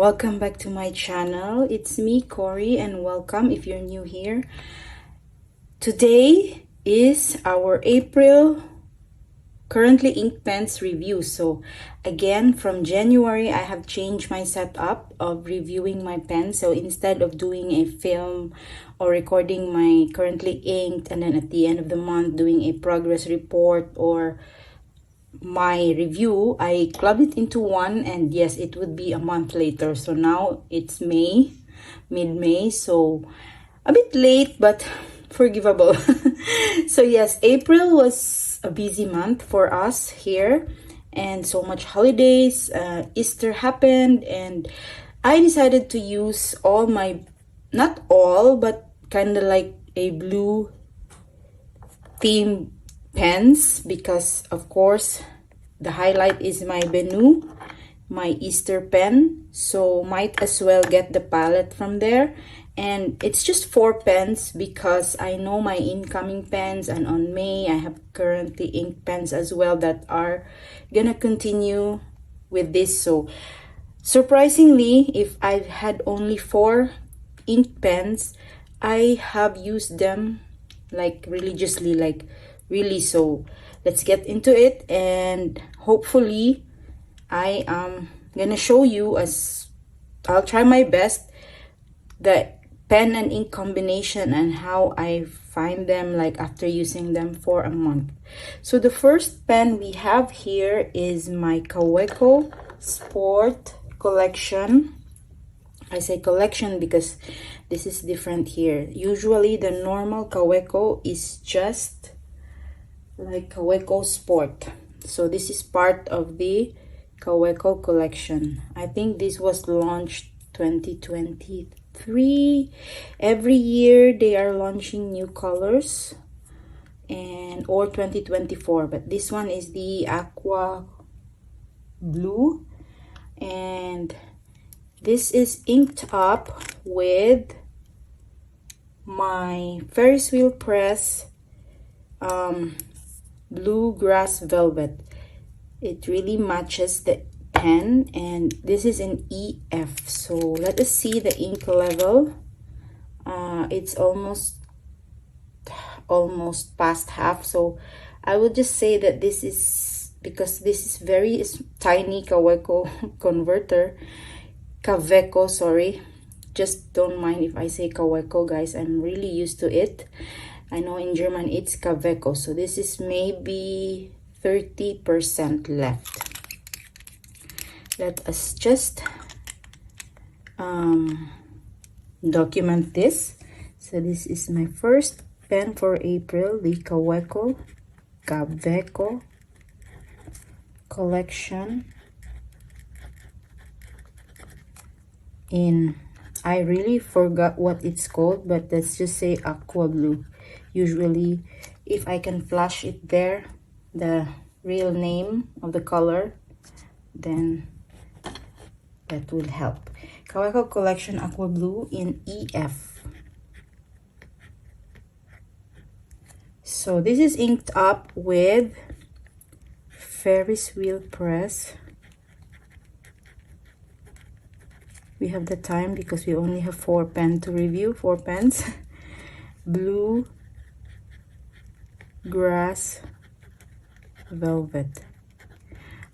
Welcome back to my channel. It's me, Cory, and welcome if you're new here. Today is our April currently ink pens review. So again, from January, I have changed my setup of reviewing my pens. So instead of doing a film or recording my currently inked and then at the end of the month doing a progress report or my review, I clubbed it into one, and yes, it would be a month later. So now it's May, mid-May, so a bit late but forgivable. So yes, April was a busy month for us here, and so much holidays. Easter happened, and I decided to use all my, not all, but kind of like a blue theme pens, because of course the highlight is my Benu, my Easter pen, so might as well get the palette from there. And it's just 4 pens because I know my incoming pens, and on May I have currently ink pens as well that are gonna continue with this. So surprisingly, if I've had only 4 ink pens, I have used them like religiously, like really. So let's get into it, and hopefully I am gonna show you, as I'll try my best, the pen and ink combination and how I find them like after using them for a month. So the first pen we have here is my KAWECO Sport collection. I say collection because this is different here. Usually the normal KAWECO is just like KAWECO Sport. So this is part of the KAWECO collection. I think this was launched 2023. Every year they are launching new colors, and or 2024, but this one is the aqua blue, and this is inked up with my Ferris wheel press bluegrass velvet. It really matches the pen, and this is an EF. So let us see the ink level. It's almost past half, so I would just say that this is, because this is very tiny KAWECO converter, KAWECO, sorry, just don't mind if I say KAWECO, guys. I'm really used to it. I know in German it's KAWECO. So this is maybe 30% left. Let us just document this. So this is my first pen for April, the KAWECO collection in, I really forgot what it's called, but let's just say aqua blue. Usually if I can flash it there, the real name of the color, then that will help. KAWECO collection aqua blue in EF. So this is inked up with Ferris wheel press. We have the time because we only have 4 pens to review, 4 pens. Blue grass velvet.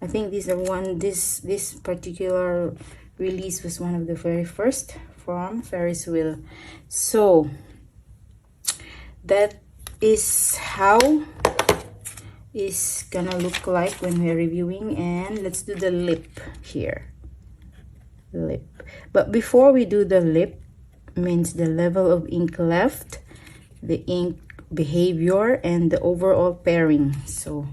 I think these are this particular release was one of the very first from Ferris wheel. So that is how it's gonna look like when we're reviewing. And let's do the lip here. Lip. But before we do the lip, means the level of ink left, the ink behavior, and the overall pairing. So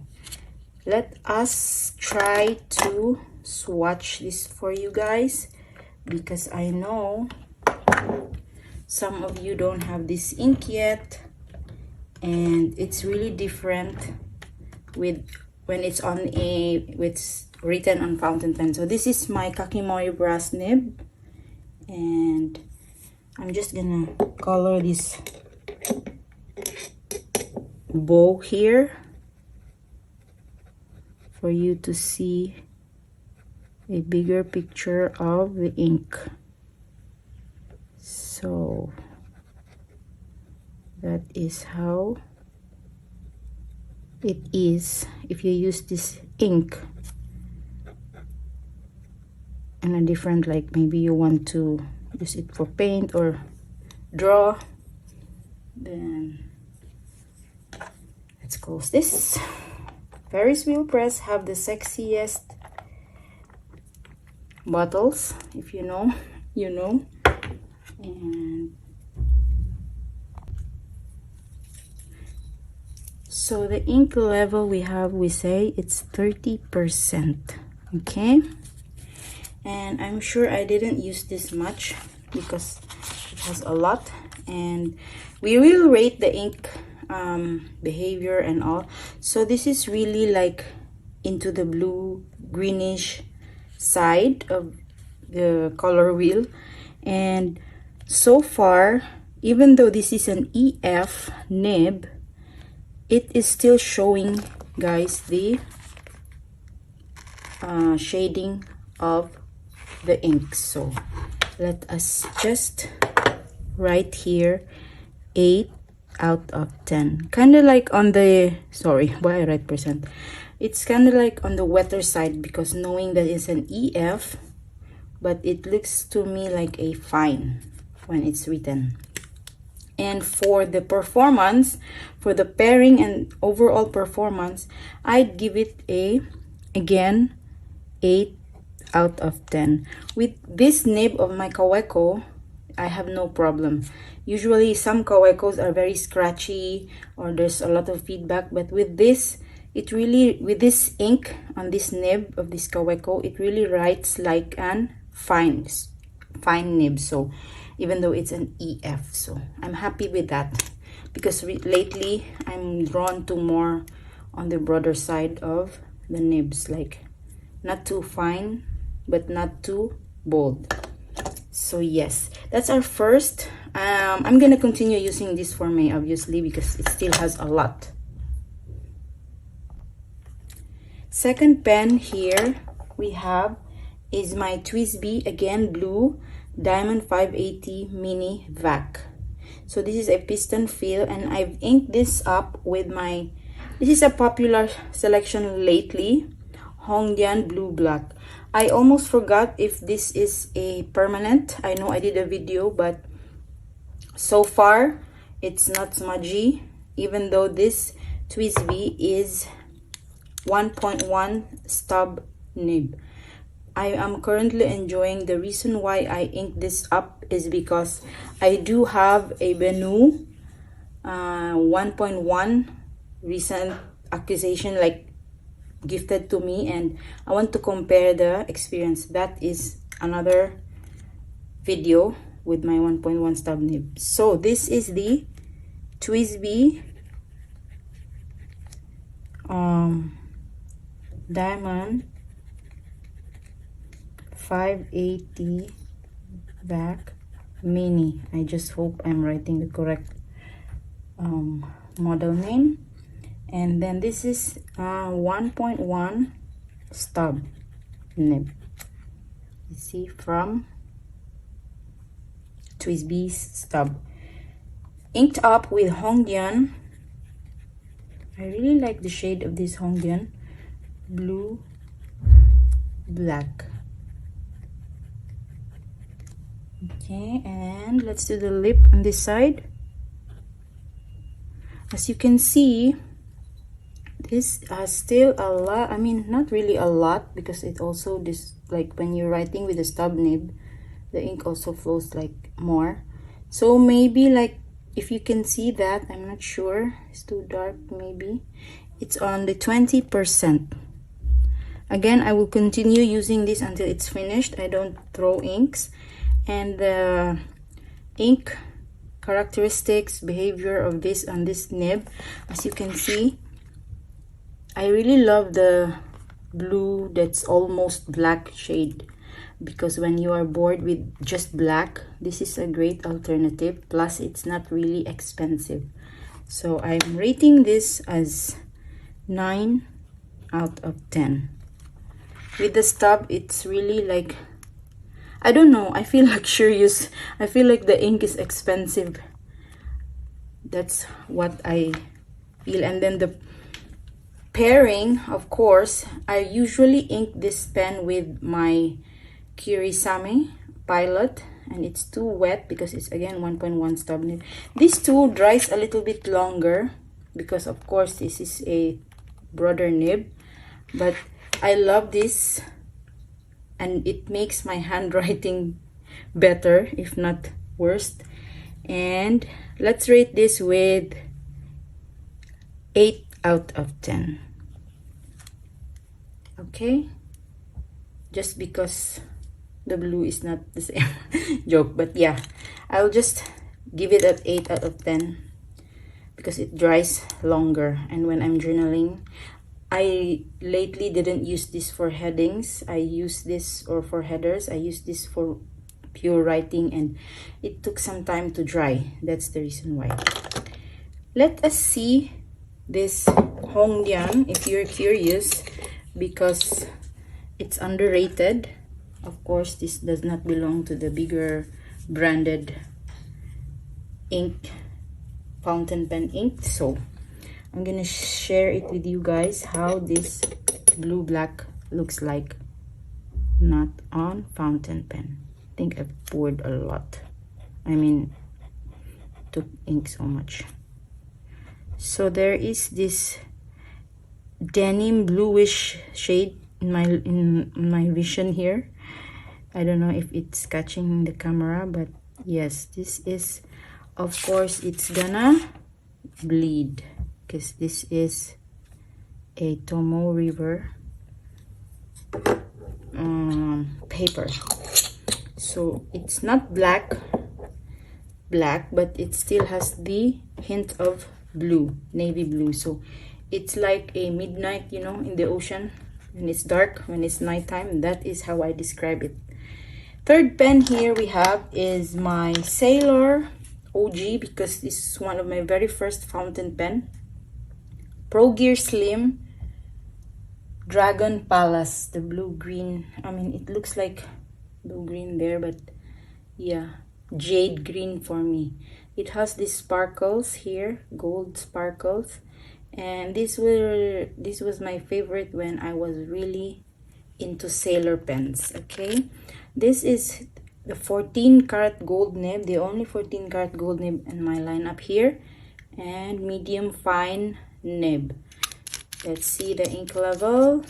let us try to swatch this for you guys, because I know some of you don't have this ink yet, and it's really different with when it's on it's written on fountain pen. So this is my Kakimori brass nib, and I'm just gonna color this bow here for you to see a bigger picture of the ink. So that is how it is if you use this ink in a different, like maybe you want to use it for paint or draw. Then let's close this. Ferris wheel press have the sexiest bottles, if you know, you know. And so the ink level we have, we say it's 30%. Okay, and I'm sure I didn't use this much because it has a lot, and we will rate the ink behavior and all. So this is really like into the blue greenish side of the color wheel. And so far, even though this is an EF nib, it is still showing, guys, the shading of the ink. So let us just write here 8 out of 10. Kind of like on the, sorry, why I write percent? It's kind of like on the wetter side, because knowing that it's an EF, but it looks to me like a fine when it's written. And for the performance, for the pairing and overall performance, I'd give it a, again, 8 out of 10. With this nib of my KAWECO, I have no problem. Usually some KAWECOs are very scratchy or there's a lot of feedback, but with this, it really, with this ink on this nib of this KAWECO, it really writes like an fine nib. So even though it's an EF, so I'm happy with that, because lately I'm drawn to more on the broader side of the nibs, like not too fine but not too bold. So yes, that's our first. I'm gonna continue using this for May, obviously, because it still has a lot. Second pen here we have is my TWSBI, again blue, Diamond 580 Mini Vac. So this is a piston fill, and I've inked this up with my, this is a popular selection lately, Hongdian Blue Black. I almost forgot if this is a permanent. I know I did a video, but so far it's not smudgy, even though this TWSBI is 1.1 stub nib. I am currently enjoying. The reason why I inked this up is because I do have a Benu 1.1 recent acquisition, like gifted to me, and I want to compare the experience. That is another video with my 1.1 stub nib. So this is the TWSBI Diamond 580 Vac Mini. I just hope I'm writing the correct model name. And then this is 1.1 stub nib. You see, from TWSBI's stub. Inked up with Hongdian. I really like the shade of this Hongdian Blue Black. Okay, and let's do the lip on this side. As you can see, this has still a lot, I mean not really a lot, because it also, this, like when you're writing with a stub nib, the ink also flows like more. So maybe, like, if you can see that, I'm not sure, it's too dark, maybe it's on the 20%. Again, I will continue using this until it's finished. I don't throw inks. And the ink characteristics, behavior of this on this nib, as you can see, I really love the blue that's almost black shade, because when you are bored with just black, this is a great alternative. Plus it's not really expensive. So I'm rating this as 9 out of 10. with the stub, it's really like, I don't know, I feel luxurious. I feel like the ink is expensive. That's what I feel. And then the pairing, of course, I usually ink this pen with my Kurisame Pilot, and it's too wet because it's again 1.1 stub nib. This too dries a little bit longer because of course this is a broader nib, but I love this and it makes my handwriting better, if not worse. And let's rate this with 8 out of 10. Okay, just because the blue is not the same. Joke, but yeah, I'll just give it an 8 out of 10 because it dries longer. And when I'm journaling, I lately didn't use this for headings. I use this, or for headers, I use this for pure writing, and it took some time to dry. That's the reason why. Let us see this Hongdian if you're curious, because it's underrated. Of course, this does not belong to the bigger branded ink, fountain pen ink. So I'm gonna share it with you guys how this blue black looks like, not on fountain pen. I think I've poured a lot. I mean, took ink so much. So there is this denim bluish shade in my vision here. I don't know if it's catching the camera, but yes, this is, of course, it's gonna bleed because this is a Tomoe River paper. So it's not black, but it still has the hint of blue, navy blue. So it's like a midnight, you know, in the ocean when it's dark, when it's nighttime. That is how I describe it. Third pen here we have is my Sailor OG, because this is one of my very first fountain pen. Pro Gear Slim Dragon Palace, the blue-green. I mean, it looks like blue-green there, but yeah, jade green for me. It has these sparkles here, gold sparkles, and this was my favorite when I was really into sailor pens. Okay, this is the 14 karat gold nib, the only 14 karat gold nib in my lineup here, and medium fine nib. Let's see the ink level.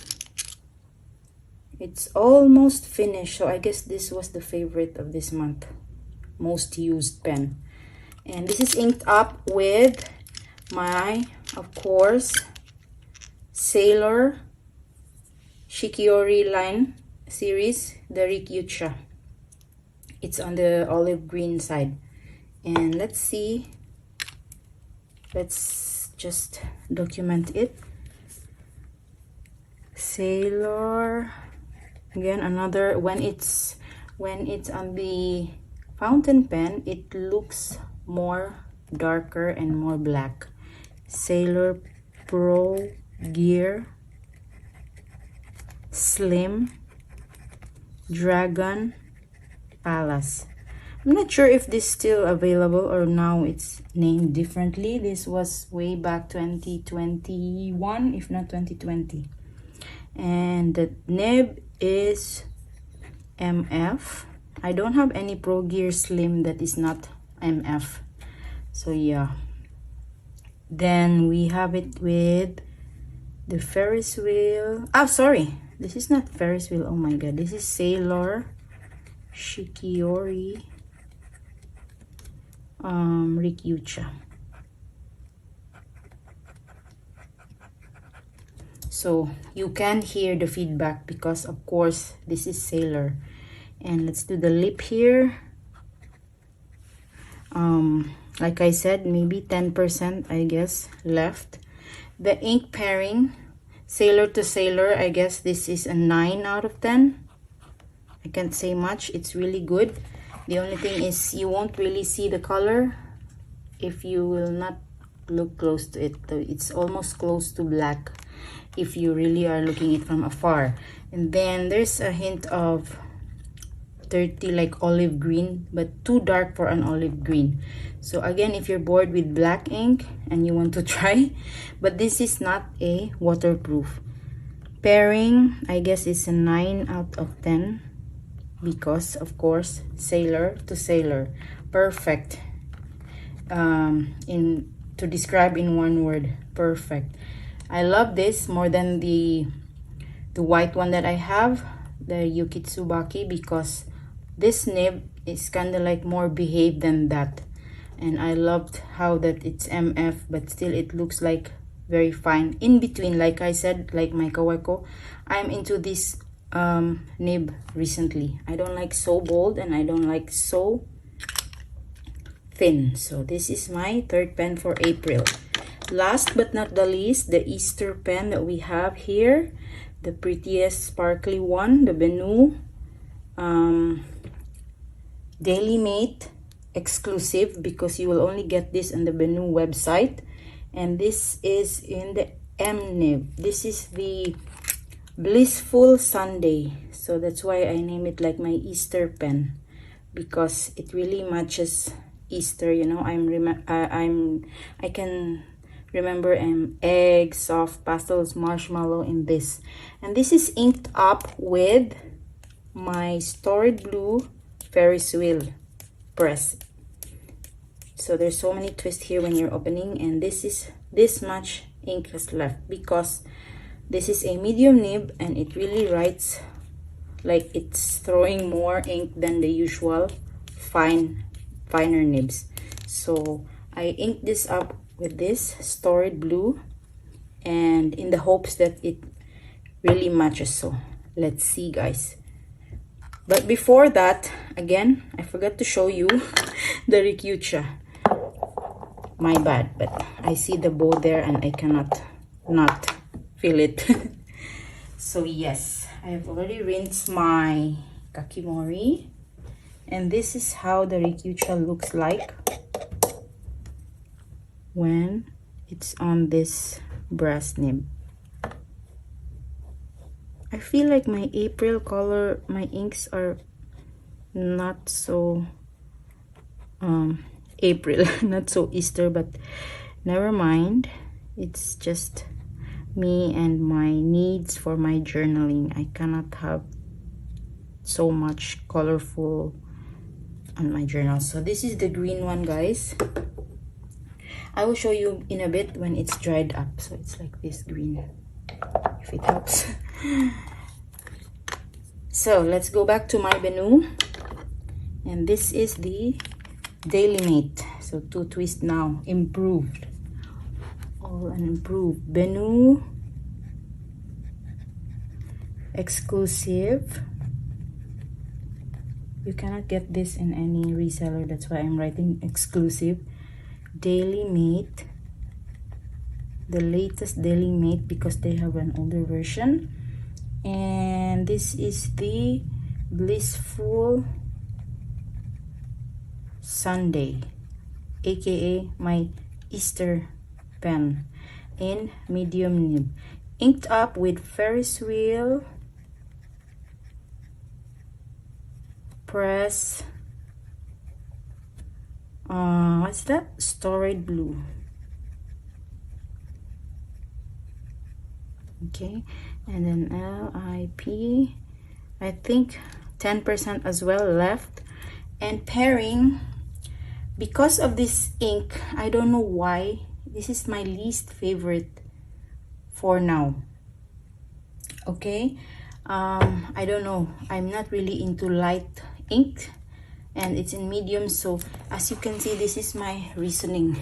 It's almost finished, so I guess this was the favorite of this month, most used pen. And this is inked up with my, of course, Sailor Shikiori line series, the Rikyucha. It's on the olive green side. And let's see, let's just document it. Sailor, again, another, when it's on the fountain pen, it looks more darker and more black. Sailor Pro Gear Slim Dragon Palace. I'm not sure if this is still available or now it's named differently. This was way back 2021, if not 2020. And the nib is MF. I don't have any Pro Gear Slim that is not MF. So yeah. Then we have it with the Ferris wheel. Oh, sorry. This is not Ferris wheel. Oh my god. This is Sailor Shikiori Rikyucha. So you can hear the feedback because of course this is Sailor. And let's do the lip here. Like I said, maybe 10% I guess left. The ink pairing, Sailor to Sailor, I guess this is a 9 out of 10. I can't say much. It's really good. The only thing is you won't really see the color if you will not look close to it. It's almost close to black if you really are looking it from afar. And then there's a hint of dirty, like olive green, but too dark for an olive green. So again, if you're bored with black ink and you want to try, but this is not a waterproof. Pairing, I guess it's a 9 out of 10 because of course sailor to sailor, perfect. To describe in one word, perfect. I love this more than the white one that I have, the Yukitsubaki, because this nib is kind of like more behaved than that. And I loved how that it's MF, but still it looks like very fine in between. Like I said, like my KAWECO, I'm into this nib recently. I don't like so bold and I don't like so thin. So this is my third pen for April. Last but not the least, the Easter pen that we have here, the prettiest sparkly one, the Benu Dailymate exclusive, because you will only get this on the Benu website. And this is in the M nib. This is the Blissful Sunday, so that's why I name it like my Easter pen, because it really matches Easter, you know. I can remember eggs, soft pastels, marshmallow in this. And this is inked up with my Stored Blue Ferris wheel press. So there's so many twists here when you're opening, and this much ink is left because this is a medium nib and it really writes like it's throwing more ink than the usual finer nibs. So I inked this up with this Stored Blue, and in the hopes that it really matches. So let's see, guys. But before that, again, I forgot to show you the Rikyucha. My bad, but I see the bow there and I cannot not feel it. So yes, I have already rinsed my kakimori, and this is how the Rikyucha looks like when it's on this brass nib. I feel like my April color, my inks are not so April, not so Easter, but never mind. It's just me and my needs for my journaling. I cannot have so much colorful on my journal. So this is the green one, guys. I will show you in a bit when it's dried up. So it's like this green, if it helps. So let's go back to my Benu, and this is the Dailymate. So 2 twists now, improved, all improved. Benu exclusive. You cannot get this in any reseller, that's why I'm writing exclusive. Dailymate, the latest Dailymate, because they have an older version. And this is the Blissful Sunday, aka my Easter pen, in medium nib, inked up with Ferris wheel press. What's that? Stored Blue. Okay, and then LIP, I think 10% as well left. And pairing, because of this ink, I don't know why, this is my least favorite for now. Okay, I don't know, I'm not really into light ink, and it's in medium. So as you can see, this is my reasoning.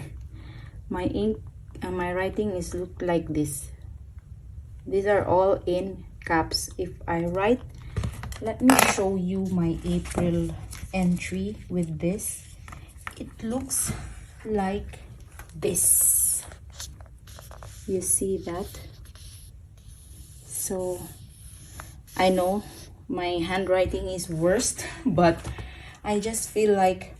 My ink and my writing is look like this. These are all in caps. If I write, let me show you my April entry with this. It looks like this. You see that? So I know my handwriting is worst, but I just feel like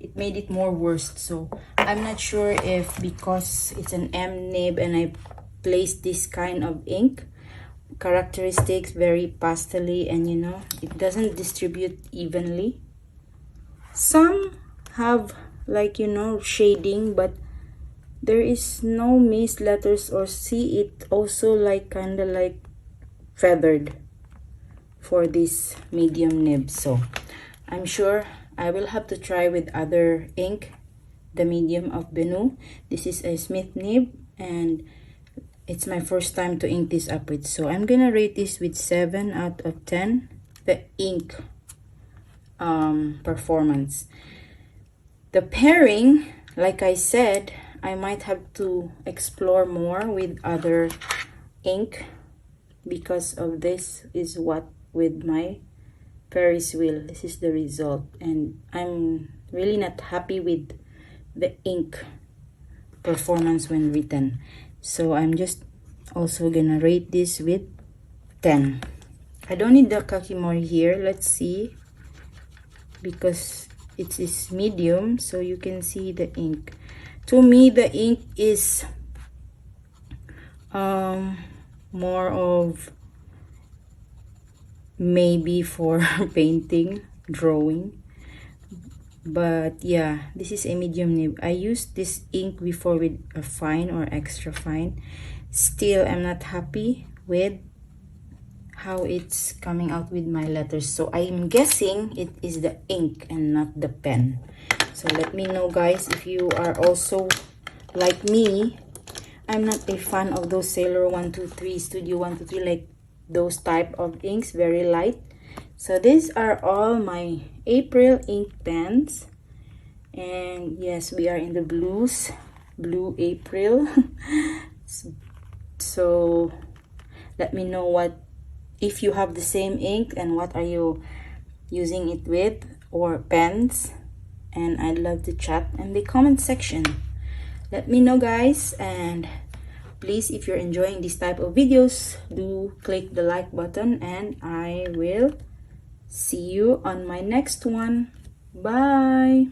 it made it more worse. So I'm not sure if because it's an M nib and I placed this kind of ink characteristics, very pastely, and you know, it doesn't distribute evenly. Some have like, you know, shading, but there is no missed letters, or see it also like kind of like feathered for this medium nib. So I'm sure I will have to try with other ink, the medium of Benu. This is a Smith nib and it's my first time to ink this up with. So I'm gonna rate this with 7 out of 10, the ink performance. The pairing, like I said, I might have to explore more with other ink because of this is what with my Ferris wheel. This is the result, and I'm really not happy with the ink performance when written. So I'm just also gonna rate this with 10. I don't need the kakimori here. Let's see, because it is medium, so you can see the ink. To me, the ink is more of maybe for painting, drawing. But yeah, this is a medium nib. I used this ink before with a fine or extra fine. Still, I'm not happy with how it's coming out with my letters. So I'm guessing it is the ink and not the pen. So let me know, guys, if you are also like me. I'm not a fan of those Sailor 123, Studio 123, like those type of inks, very light. So these are all my April ink pens, and yes, we are in the blues, blue April. So let me know what, if you have the same ink, and what are you using it with, or pens, and I'd love to chat in the comment section. Let me know, guys, and please, if you're enjoying this type of videos, do click the like button, and I will see you on my next one. Bye.